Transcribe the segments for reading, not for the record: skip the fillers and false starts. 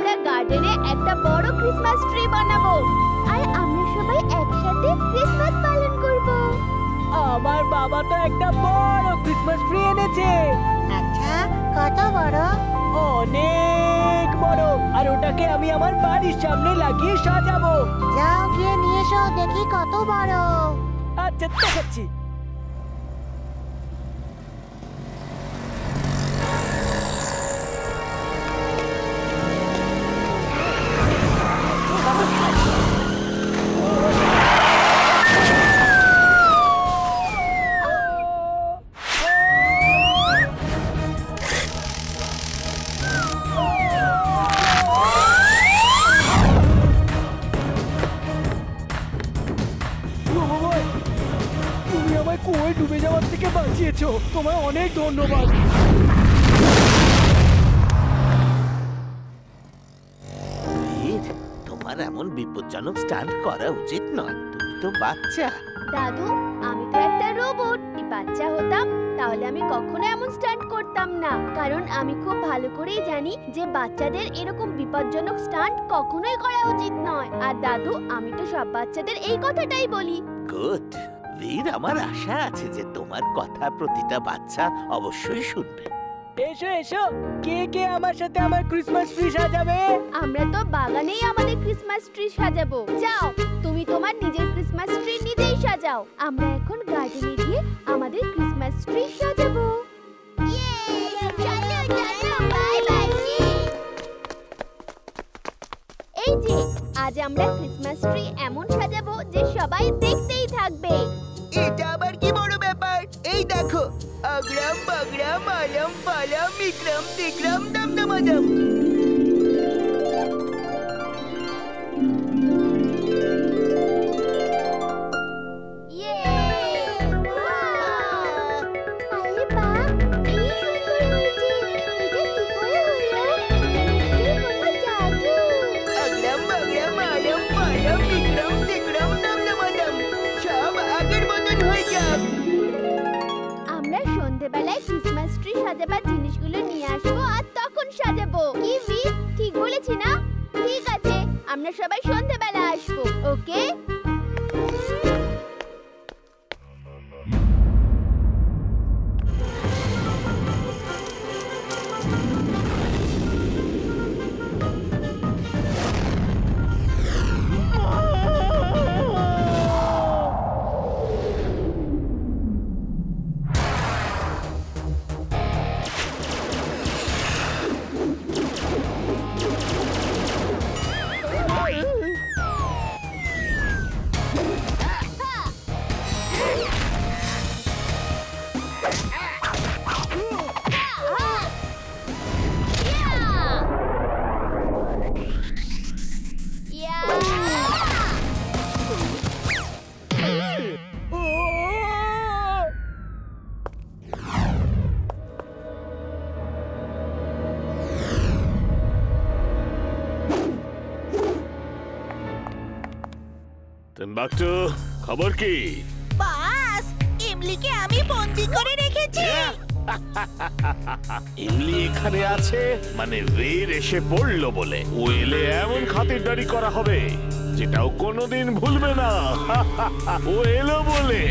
আমরা গার্ডেনে একটা বড় ক্রিসমাস ট্রি বানাবো আর আমরা সবাই একসাথে ক্রিসমাস পালন করব। আমার বাবা তো একটা বড় ক্রিসমাস ট্রি এনেছে। আচ্ছা, কত বড়? অনেক বড়। আর ওটাকে আমি আমার বাড়ির সামনে লাগিয়ে সাজাবো। যাও গিয়ে নিয়ে এসো, দেখি কত বড়। আচ্ছা, দেখাচ্ছি। তুমি আমায় কুয়োয় ডুবে যাওয়ার থেকে বাঁচিয়েছো, তোমায় অনেক ধন্যবাদ। তোমার এমন বিপজ্জনক স্টান্ট করা উচিত নয়, তুমি তো বাচ্চা। দাদু, আমি তো একটা রোবট। বাচ্চা হতাম তাহলে আমি কখনো এমন স্টান্ট করতাম না, কারণ আমি খুব ভালো করেই জানি যে বাচ্চাদের এরকম বিপজ্জনক স্টান্ট কখনোই করা উচিত নয়। আর দাদু, আমি তো সব বাচ্চাদের এই কথাটাই বলি। গুড বীর, আমার আশা আছে যে তোমার কথা প্রতিটা বাচ্চা অবশ্যই শুনবে। এসো এসো, কে কে আমার সাথে আমার ক্রিসমাস ট্রি সাজাবে? আমরা তো বাগানেই আমাদের ক্রিসমাস ট্রি সাজাবো। যাও, তুমি তোমার নিজের ক্রিসমাস ট্রি নিজেই সাজাও। আমরা এখন গার্ডেনে গিয়ে আমাদের ক্রিসমাস ট্রি সাজাবো। এই যে, আজ আমরা ক্রিসমাস ট্রি এমন সাজাবো যে সবাই দেখতেই থাকবে। এটা আবার কি বড় ব্যাপার? এই দেখো, আগ্রাম বাগ্রাম আলম পালাম ইকরাম তিকরাম দমদমাদম। আরে বাহ, কি সুন্দর হয়েছে। এটা কি করে হলো? এটা কোনো জাদু। আগ্রাম বাগ্রাম আলম পালাম ইকরাম তিকরাম দমদমাদম। সব আগের মতন হয়ে যাক। আমরা সন্ধেবেলায় ক্রিসমাস ট্রি সাজাবার জিনিসগুলো নিয়ে আসবো আর তখন সাজাবো। কি ভি, ঠিক বলেছি না? ঠিক আছে, আমরা সবাই সন্ধেবেলা আসবো। ওকে? বাক্টু, খবর কি? বাস, ইমলিকে আমি বন্দি করে রেখেছি। ইমলি এখানে আছে মানে বীর এসে পড়লো বলে। ও এলে এমন খাতিরদারি করা হবে যেটাও কোনোদিন ভুলবে না। ও এলো বলে।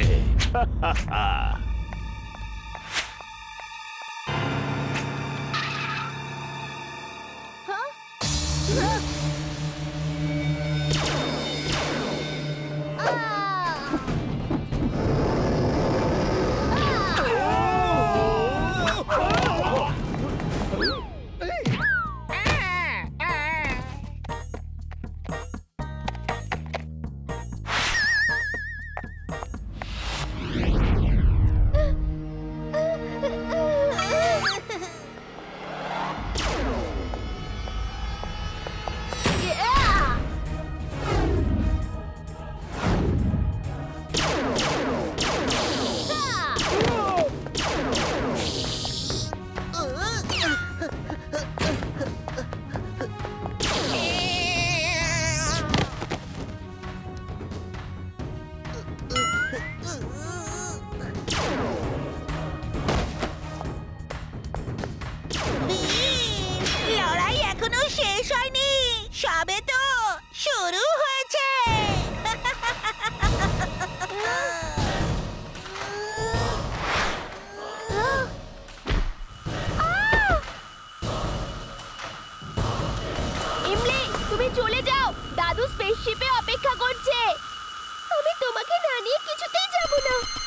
লড়াই এখনো শেষ হয়নি।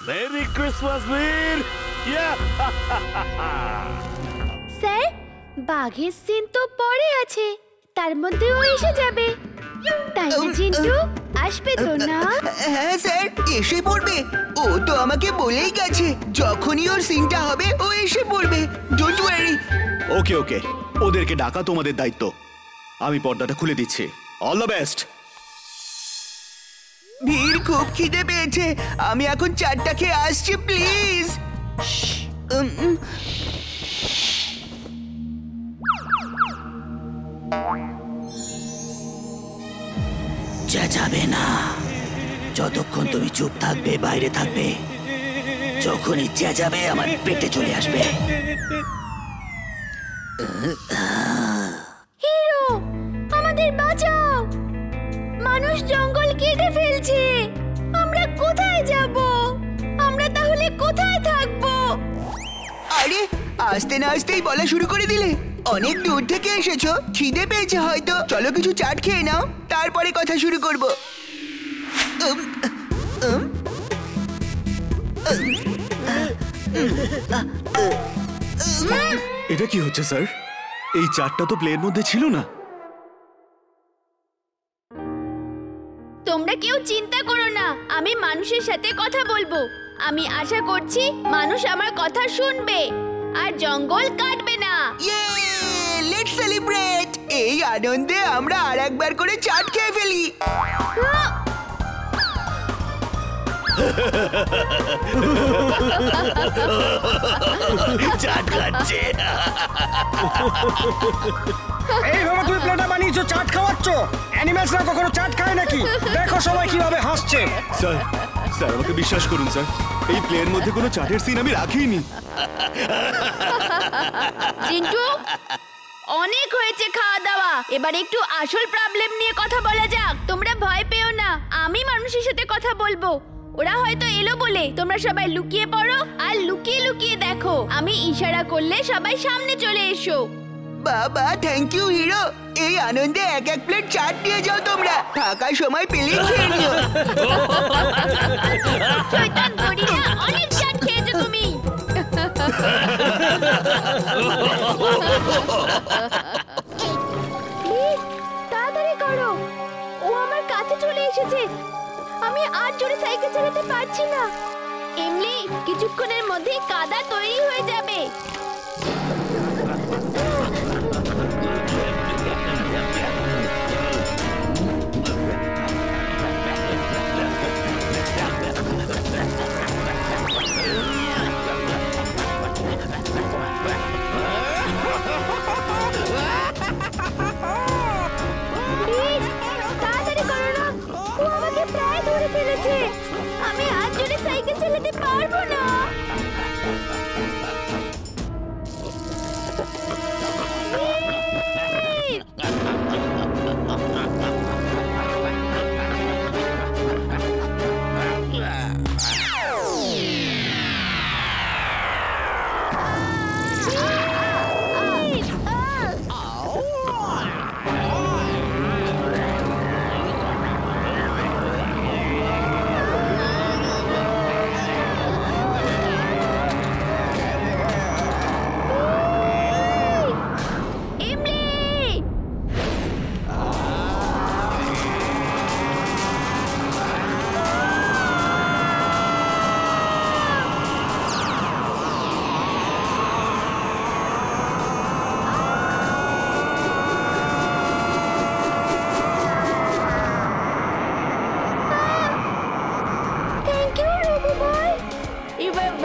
মেরি ক্রিসমাস বীর। স্যার, বাঘের সিন তো পরে আছে, তার মধ্যে ও এসে যাবে, তাই না জিন্টু? আসবে তো না? হ্যাঁ স্যার, এসে পড়বে। ও তো আমাকে বলেই গেছে যখনই ওর সিনটা হবে ও এসে পড়বে। Don't worry. ওকে ওকে, ওদেরকে ডাকা তোমাদের দায়িত্ব। আমি পর্দাটা খুলে দিচ্ছি। All the best. ভিড় খুব খিদে পেয়েছে, আমি এখন চারটা খেয়ে আসছি প্লিজ। চেঁচাবে না, যতক্ষণ তুমি চুপ থাকবে, বাইরে থাকবে। যখনই চেঁচাবে আমার পেটে চলে আসবে। হিরো, আমাদের বাঁচাও! মানুষ জঙ্গল কেটে ফেলছে, আমরা কোথায় যাব? আমরা তাহলে কোথায় থাকবো? আরে, আসতে না আসতেই বলা শুরু করে দিলে। অনেক দূর থেকে এসেছো, খিদে পেয়েছে হয়তো। চলো কিছু চাট খেয়ে নাও, তারপরে কথা শুরু করব। এটা কি হচ্ছে স্যার? এই চারটা তো প্লের মধ্যে ছিল না। তোমরা কেউ চিন্তা করো না, আমি মানুষের সাথে কথা বলবো। আমি আশা করছি মানুষ আমার কথা শুনবে আর জঙ্গল কাটবে না। ইয়ে, লেটস সেলিব্রেট। এই আনন্দে আমরা আরেকবার করে চাট খেয়ে ফেলি। চাট খাচ্ছে। এইভাবে তুমি প্লেটটা বানিয়েছো, চাট খাওয়াচ্ছ? অ্যানিমেলসরা কখনো চাট খায় নাকি? দেখো সবাই কিভাবে হাসছে। স্যার, স্যার আমাকে বিশ্বাস করুন স্যার, এই প্লের মধ্যে কোনো চাটের সিন আমি রাখিনি। জিন্টু, অনেক হয়েছে খাওয়া দাওয়া, এবার একটু আসল প্রবলেম নিয়ে কথা বলা যাক। তোমরা ভয় পেও না, আমি মানুষের সাথে কথা বলবো। ওরা হয়তো এলো বলে তোমরা সবাই লুকিয়ে পড়ো আর লুকিয়ে লুকিয়ে দেখো। আমি ইশারা করলে সবাই সামনে চলে এসো। বাবা, থ্যাংক ইউ হিরো। এই আনন্দে এক এক প্লেট চাট নিয়ে যাও তোমরা, ফাঁকা সময় পেলেই খেয়ে নিও। শয়তান গরিলা, অনেক চাট খেয়েছো তুমি। প্লিজ তাড়াতাড়ি করো, ও আমার কাছে চলে এসেছে। আমি আর জোরে সাইকেল চালাতে পারছি না। এমনি কিছুক্ষণের মধ্যে কাদা তৈরি হয়ে যাবে। তাড়াতাড়ি করো না, ও আমাকে প্রায় ধরে ফেলেছে। আমি আর জোরে সাইকেল চালাতে পারবো না।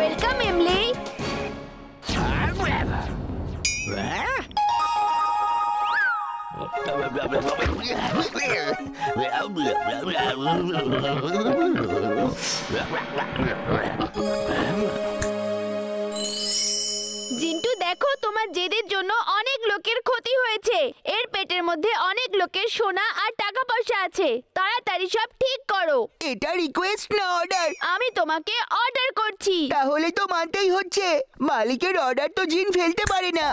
Welcome, Emily. জিন্টু, দেখো তোমার জেদের জন্য অনেক লোকের ক্ষতি হয়েছে। এর পেটের মধ্যে অনেক লোকের সোনা আর টাকা পয়সা আছে। তাড়াতাড়ি সব ঠিক করো। এটা রিকোয়েস্ট না অর্ডার। আমি তোমাকে অর্ডার করছি। তাহলে তো মানতেই হচ্ছে, মালিকের অর্ডার তো জিন ফেলতে পারে না।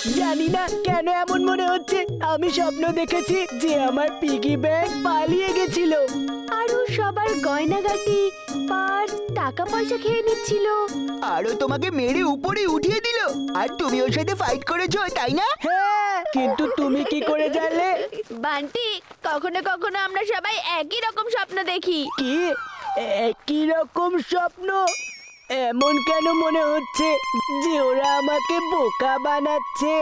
জানি না কেন এমন মনে হচ্ছে আমি স্বপ্ন দেখেছি যে আমার পিগি ব্যাংক পালিয়ে গেছিল। আরো সবার গয়নাগাটি, পার্স, টাকা পয়সা খেয়ে নিচ্ছিল। আরো তোমাকে মেরে উপরে উঠিয়ে দিল, আর তুমি ওর সাথে ফাইট করেছো, তাই না? হ্যাঁ, কিন্তু তুমি কি করে জানলে? বান্টি, কখনো কখনো আমরা সবাই একই রকম স্বপ্ন দেখি। কি একই রকম স্বপ্ন? এমন কেন মনে হচ্ছে যে ওরা আমাকে বোকা বানাচ্ছে?